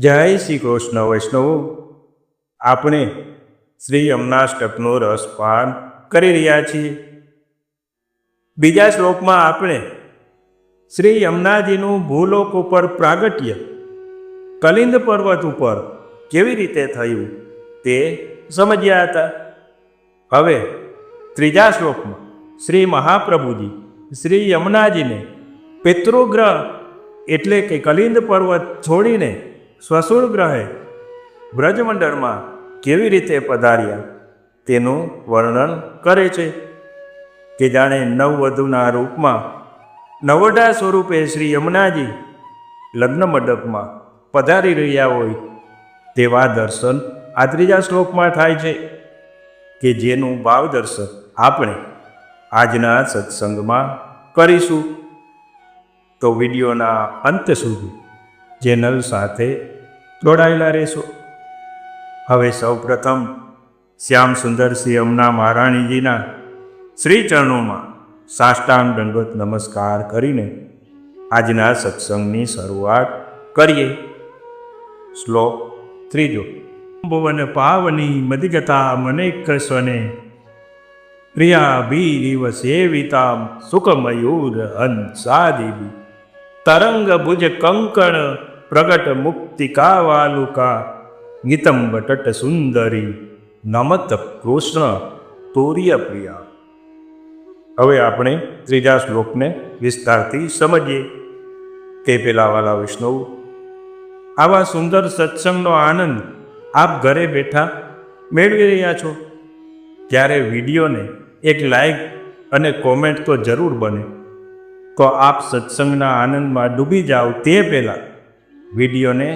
જય શ્રી કૃષ્ણ વૈષ્ણવ, આપણે શ્રી યમનાષ્ટકનો રસપાન કરી રહ્યા છીએ. બીજા શ્લોકમાં આપણે શ્રી યમુનાજીનું ભૂલોક ઉપર પ્રાગટ્ય કલિંદ પર્વત ઉપર કેવી રીતે થયું તે સમજ્યા હતા. હવે ત્રીજા શ્લોકમાં શ્રી મહાપ્રભુજી શ્રી યમુનાજીને પિતૃગ્રહ એટલે કે કલિંદ પર્વત છોડીને સ્વસુર ગ્રહે બ્રજમંડળમાં કેવી રીતે પધાર્યા તેનું વર્ણન કરે છે કે જાણે નવવધૂના રૂપમાં નવોઢા સ્વરૂપે શ્રી યમુનાજી લગ્ન મંડપમાં પધારી રહ્યા હોય તેવા દર્શન આ ત્રીજા શ્લોકમાં થાય છે કે જેનું ભાવ દર્શન આપણે આજના સત્સંગમાં કરીશું. તો વિડીયોના અંત સુધી ચેનલ સાથે જોડાયેલા રહેશો. હવે સૌપ્રથમ શ્યામ સુંદર શ્રી યમુના મહારાણીજીના શ્રી ચરણોમાં સાષ્ટાંગ દંડવત નમસ્કાર કરીને આજના સત્સંગની શરૂઆત કરીએ. શ્લોક ત્રીજો. ભુવન પાવની મદિગતા મનેકસ્વને પ્રિયા ભીરીવ સેવિતા સુખમયુર હંસાદેવી તરંગ ભુજ કંકણ પ્રગટ મુક્તિકાવાલુકા ગીતંબ તટ સુંદરી નમત કૃષ્ણ તોર્ય પ્રિયા. હવે આપણે ત્રીજા શ્લોકને વિસ્તારથી સમજીએ. તે પેલા વાલા વૈષ્ણવ, આવા સુંદર સત્સંગનો આનંદ આપ ઘરે બેઠા મેળવી રહ્યા છો ત્યારે વિડીયોને એક લાઈક અને કોમેન્ટ તો જરૂર બને. તો આપ સત્સંગના આનંદમાં ડૂબી જાઓ તે પહેલાં વિડીયોને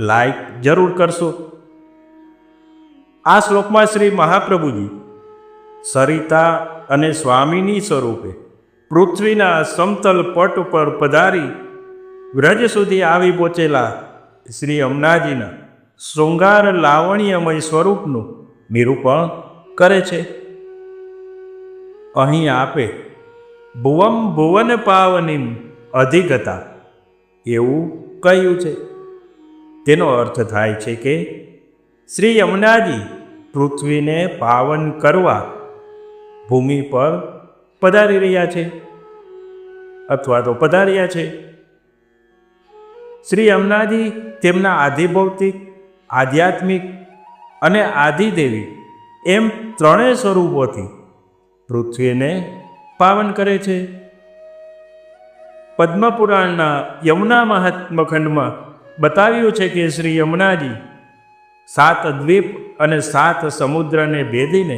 લાઈક જરૂર કરશો. આ શ્લોકમાં શ્રી મહાપ્રભુજી સરિતા અને સ્વામીની સ્વરૂપે પૃથ્વીના સમતલ પટ ઉપર પધારી વ્રજ સુધી આવી પહોંચેલા શ્રી યમુનાજીના શૃંગાર લાવણ્યમય સ્વરૂપનું નિરૂપણ કરે છે. અહીં આપે ભુવમ ભુવન પાવનીમ અધિગતા એવું કહ્યું છે. તેનો અર્થ થાય છે કે શ્રી યમુનાજી પૃથ્વીને પાવન કરવા ભૂમિ પર પધારી રહ્યા છે અથવા તો પધાર્યા છે. શ્રી યમુનાજી તેમના આધિભૌતિક, આધ્યાત્મિક અને આધિદેવી એમ ત્રણેય સ્વરૂપોથી પૃથ્વીને પાવન કરે છે. પદ્મપુરાણના યમુના મહાત્મ્ય ખંડમાં બતાવ્યું છે કે શ્રી યમુનાજી 7 દ્વીપ અને 7 સમુદ્રને ભેદીને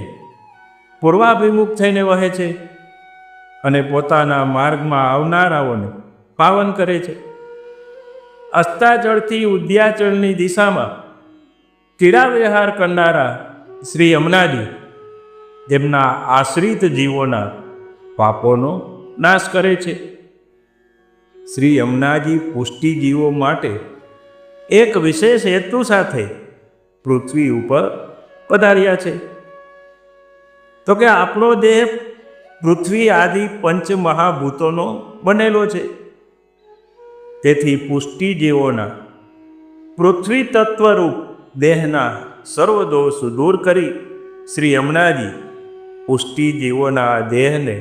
પૂર્વાભિમુખ થઈને વહે છે અને પોતાના માર્ગમાં આવનારાઓને પાવન કરે છે. અસ્તાચળથી ઉદ્યાચળની દિશામાં ક્રીડા વિહાર કરનારા શ્રી યમુનાજી તેમના આશ્રિત જીવોના પાપોનો નાશ કરે છે. શ્રી યમુનાજી પુષ્ટિજીવો માટે એક વિશેષ હેતુ સાથે પૃથ્વી ઉપર પધાર્યા છે. તો કે આપણો દેહ પૃથ્વી આદિ પંચમહાભૂતોનો બનેલો છે. તેથી પુષ્ટિજીવોના પૃથ્વી તત્વરૂપ દેહના સર્વદોષ દૂર કરી શ્રી યમુનાજી પુષ્ટિજીવોના દેહને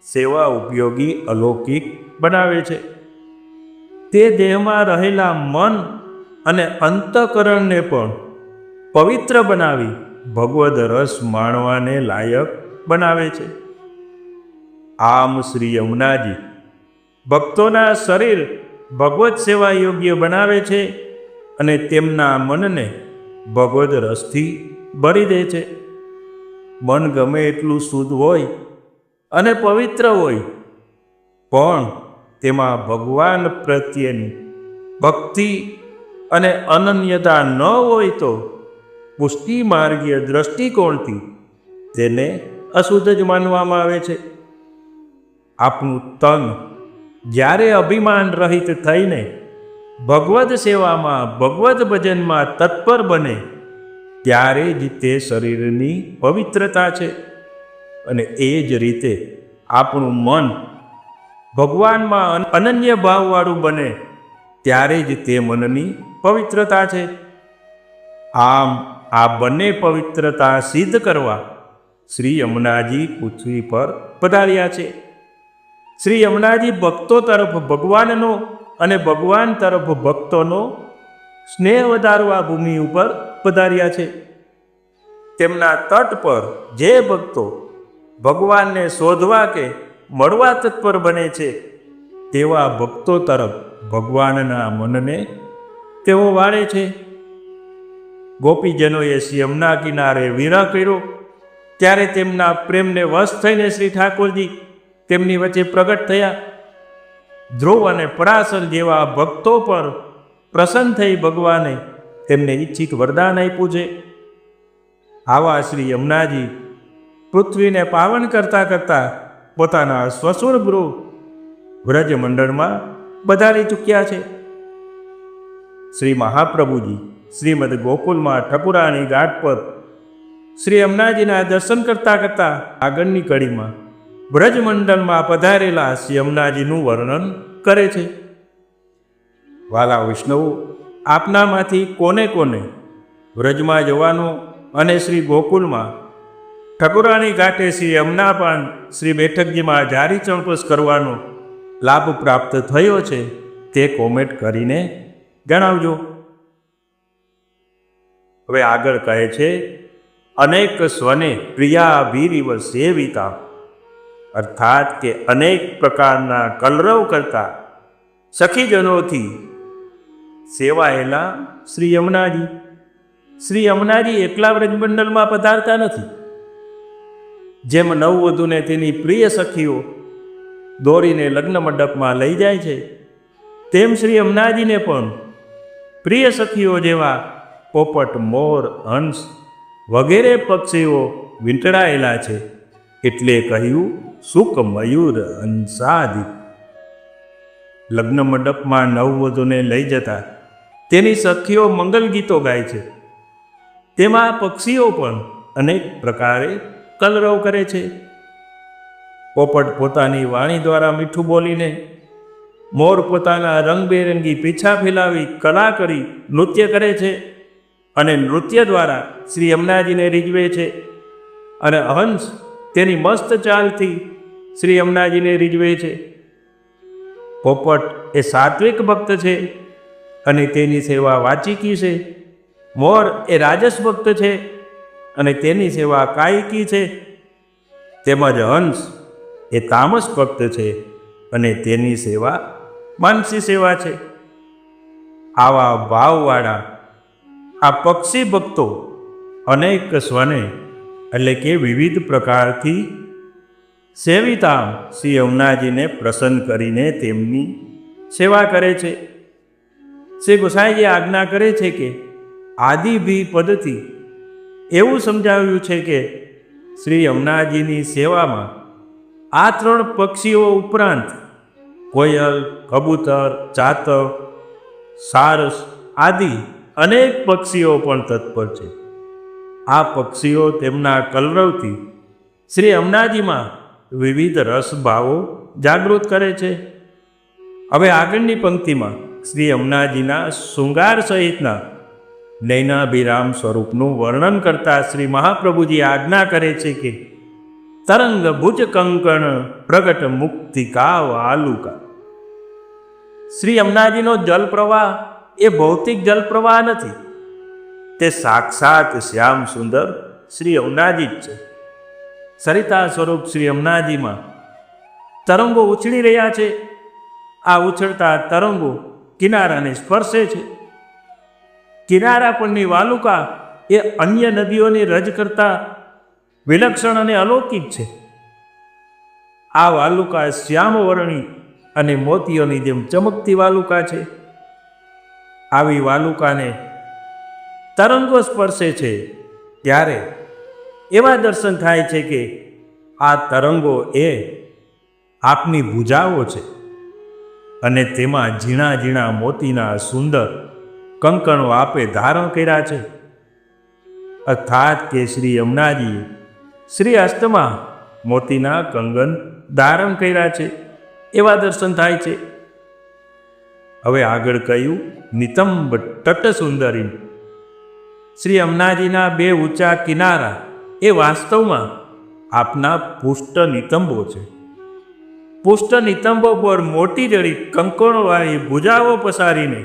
સેવા ઉપયોગી અલૌકિક બનાવે છે. તે દેહમાં રહેલા મન અને અંતઃકરણને પણ પવિત્ર બનાવી ભગવદ રસ માણવાને લાયક બનાવે છે. આમ શ્રી યમુનાજી ભક્તોના શરીર ભગવત સેવા યોગ્ય બનાવે છે અને તેમના મનને ભગવદ રસથી ભરી દે છે. મન ગમે એટલું શુદ્ધ હોય અને પવિત્ર હોય પણ તેમાં ભગવાન પ્રત્યેની ભક્તિ અને અનન્યતા ન હોય તો પુષ્ટિ માર્ગીય દ્રષ્ટિકોણથી તેને અશુદ્ધ જ માનવામાં આવે છે. આપણું તન જ્યારે અભિમાન રહિત થઈને ભગવદ સેવામાં, ભગવદ ભજનમાં તત્પર બને ત્યારે જ તે શરીરની પવિત્રતા છે. અને એ જ રીતે આપણું મન ભગવાનમાં અનન્ય ભાવવાળું બને ત્યારે જ તે મનની પવિત્રતા છે. આમ આ બંને પવિત્રતા સિદ્ધ કરવા શ્રી યમુનાજી પૃથ્વી પર પધાર્યા છે. શ્રી યમુનાજી ભક્તો તરફ ભગવાનનો અને ભગવાન તરફ ભક્તોનો સ્નેહ વધારવા ભૂમિ ઉપર પધાર્યા છે. તેમના તટ પર જે ભક્તો ભગવાનને શોધવા કે મળવા તત્પર બને છે તેવા ભક્તો તરફ ભગવાનના મનને તેઓ વાળે છે. ગોપીજનોએ શ્રી યમુના કિનારે વિરહ કર્યો ત્યારે તેમના પ્રેમને વશ થઈને શ્રી ઠાકોરજી તેમની વચ્ચે પ્રગટ થયા. ધ્રુવ અને પરાશર જેવા ભક્તો પર પ્રસન્ન થઈ ભગવાને તેમને ઈચ્છિત વરદાન આપ્યું છે. આવા શ્રી યમુનાજી પૃથ્વીને પાવન કરતાં કરતાં પોતાના સ્વસુર ગૃહ વ્રજમંડળમાં પધારી ચૂક્યા છે. શ્રી મહાપ્રભુજી શ્રીમદ ગોકુલમાં ઠકુરાણી ઘાટ પર શ્રી યમુનાજીના દર્શન કરતાં કરતાં આગળની કડીમાં વ્રજમંડળમાં પધારેલા શ્રી યમુનાજીનું વર્ણન કરે છે. વાલા વૈષ્ણવો, આપનામાંથી કોને કોને વ્રજમાં જવાનો અને શ્રી ગોકુલમાં ઠકુરાણી ઘાટે શ્રી યમુનાપાન શ્રી બેઠકજીમાં જારી ચંપસ કરવાનો લાભ પ્રાપ્ત થયો છે તે કોમેન્ટ કરીને જણાવજો. હવે આગળ કહે છે, અનેક સ્વને પ્રિયાભીરિવ સેવિતા, અર્થાત કે અનેક પ્રકારના કલરવ કરતા સખીજનોથી સેવાયેલા શ્રી યમુનાજી. શ્રી યમુનાજી એકલા વ્રજમંડળમાં પધારતા નથી. જેમ નવવધૂને તેની પ્રિય સખીઓ દોરીને લગ્ન મંડપમાં લઈ જાય છે, તેમ શ્રી યમુનાજીને પણ પ્રિય સખીઓ જેવા પોપટ, મોર, હંસ વગેરે પક્ષીઓ વીંટળાયેલા છે. એટલે કહ્યું સુક મયુર હંસાદિ. લગ્ન મંડપમાં નવવધૂને લઈ જતા તેની સખીઓ મંગલ ગીતો ગાય છે. તેમાં પક્ષીઓ પણ અનેક પ્રકારે કલરવ કરે છે. પોપટ પોતાની વાણી દ્વારા મીઠું બોલીને, મોર પોતાના રંગબેરંગી પીછા ફેલાવી કલા કરી નૃત્ય કરે છે અને નૃત્ય દ્વારા શ્રી યમુનાજીને રીઝવે છે. અને હંસ તેની મસ્ત ચાલથી શ્રી યમુનાજીને રીઝવે છે. પોપટ એ સાત્વિક ભક્ત છે અને તેની સેવા વાચિકી છે. મોર એ રાજસ ભક્ત છે અને તેની સેવા કાયિકી છે. તેમજ હંસ એ તામસ ભક્ત છે અને તેની સેવા માનસી સેવા છે. આવા ભાવવાળા આ પક્ષી ભક્તો અનેક સ્વને એટલે કે વિવિધ પ્રકારથી સેવિતા શ્રી યમુનાજીને પ્રસન્ન કરીને તેમની સેવા કરે છે. શ્રી ગોસાઈજી આજ્ઞા કરે છે કે આદિભી પદથી એવું સમજાવ્યું છે કે શ્રી યમુનાજીની સેવામાં આ ત્રણ પક્ષીઓ ઉપરાંત કોયલ, કબૂતર, ચાતક, સારસ આદિ અનેક પક્ષીઓ પણ તત્પર છે. આ પક્ષીઓ તેમના કલરવથી શ્રી યમુનાજીમાં વિવિધ રસભાવો જાગૃત કરે છે. હવે આગળની પંક્તિમાં શ્રી યમુનાજીના શૃંગાર સહિતના નૈનાભિરામ સ્વરૂપનું વર્ણન કરતા શ્રી મહાપ્રભુજી આજ્ઞા કરે છે કે તરંગ ભુજ કંકણ પ્રગટ મુક્તિકા આલુકા. શ્રી યમુનાજીનો જલપ્રવાહ એ ભૌતિક જલપ્રવાહ નથી, તે સાક્ષાત શ્યામ સુંદર શ્રી યમુનાજી જ છે. સરિતા સ્વરૂપ શ્રી યમુનાજીમાં તરંગો ઉછળી રહ્યા છે. આ ઉછળતા તરંગો કિનારાને સ્પર્શે છે. કિનારા પરની વાલુકા એ અન્ય નદીઓની રજ કરતા વિલક્ષણ અને અલૌકિક છે. આ વાલુકા શ્યામવર્ણી અને મોતીઓની જેમ ચમકતી વાલુકા છે. આવી વાલુકાને તરંગો સ્પર્શે છે ત્યારે એવા દર્શન થાય છે કે આ તરંગો એ આપની ભુજાઓ છે અને તેમાં ઝીણા ઝીણા મોતીના સુંદર કંકણો આપે ધારણ કર્યા છે. અર્થાત કે શ્રી યમુનાજીએ શ્રી હસ્તમાં મોતીના કંગન ધારણ કર્યા છે એવા દર્શન થાય છે. હવે આગળ કહ્યું નિતંબ તટ સુંદરી. શ્રી યમુનાજીના બે ઊંચા કિનારા એ વાસ્તવમાં આપના પુષ્ટ નિતંબો છે. પુષ્ટ નિતંબો પર મોટી જડી કંકણોવાળી ભુજાઓ પસારીને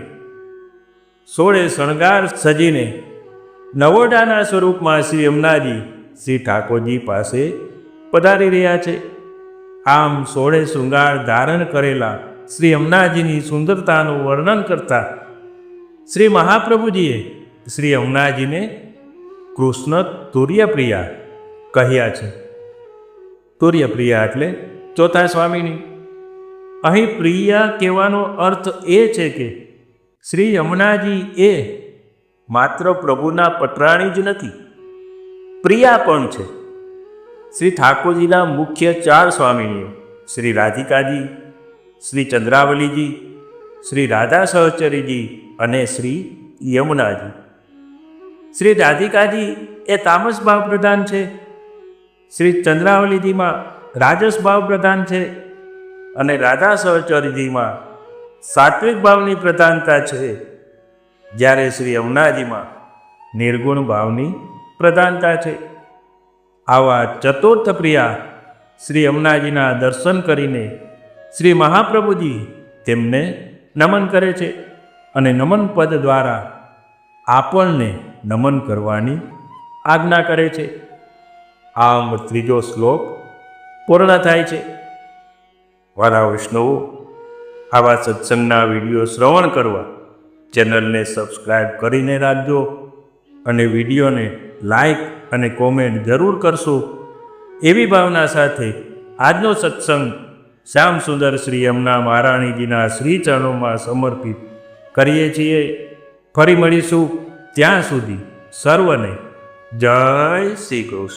16 શણગાર સજીને નવોડાના સ્વરૂપમાં શ્રી યમુનાજી શ્રી ઠાકોરજી પાસે પધારી રહ્યા છે. આમ 16 શૃંગાર ધારણ કરેલા શ્રી યમુનાજીની સુંદરતાનું વર્ણન કરતા શ્રી મહાપ્રભુજીએ શ્રી યમુનાજીને કૃષ્ણ તુર્યપ્રિયા કહ્યા છે. તુર્યપ્રિયા એટલે ચોથા સ્વામીની. અહીં પ્રિયા કહેવાનો અર્થ એ છે કે શ્રી યમુનાજી એ માત્ર પ્રભુના પટરાણી જ નથી, પ્રિયા પણ છે. શ્રી ઠાકોરજીના મુખ્ય 4 સ્વામીણીઓ શ્રી રાધિકાજી, શ્રી ચંદ્રાવલીજી, શ્રી રાધા સહચરીજી અને શ્રી યમુનાજી. શ્રી રાધિકાજી એ તામસ ભાવ પ્રધાન છે, શ્રી ચંદ્રાવલીજીમાં રાજસ ભાવ પ્રધાન છે અને રાધા સહચરીજીમાં સાત્વિક ભાવની પ્રધાનતા છે, જ્યારે શ્રી યમુનાજીમાં નિર્ગુણ ભાવની પ્રધાનતા છે. આવા ચતુર્થ પ્રિયા શ્રી યમુનાજીના દર્શન કરીને શ્રી મહાપ્રભુજી તેમને નમન કરે છે અને નમન પદ દ્વારા આપણને નમન કરવાની આજ્ઞા કરે છે. આમ ત્રીજો શ્લોક પૂર્ણ થાય છે. વાલા વૈષ્ણવો, આવા સત્સંગના વિડીયો શ્રવણ કરવા ચેનલને સબસ્ક્રાઈબ કરીને રાખજો અને વિડીયોને લાઈક અને કોમેન્ટ જરૂર કરશો એવી ભાવના સાથે આજનો સત્સંગ શ્યામ સુંદર શ્રી યમુના મહારાણીજીના શ્રી ચરણોમાં સમર્પિત કરીએ છીએ. ફરી મળીશું. ત્યાં સુધી સર્વને જય શ્રી કૃષ્ણ.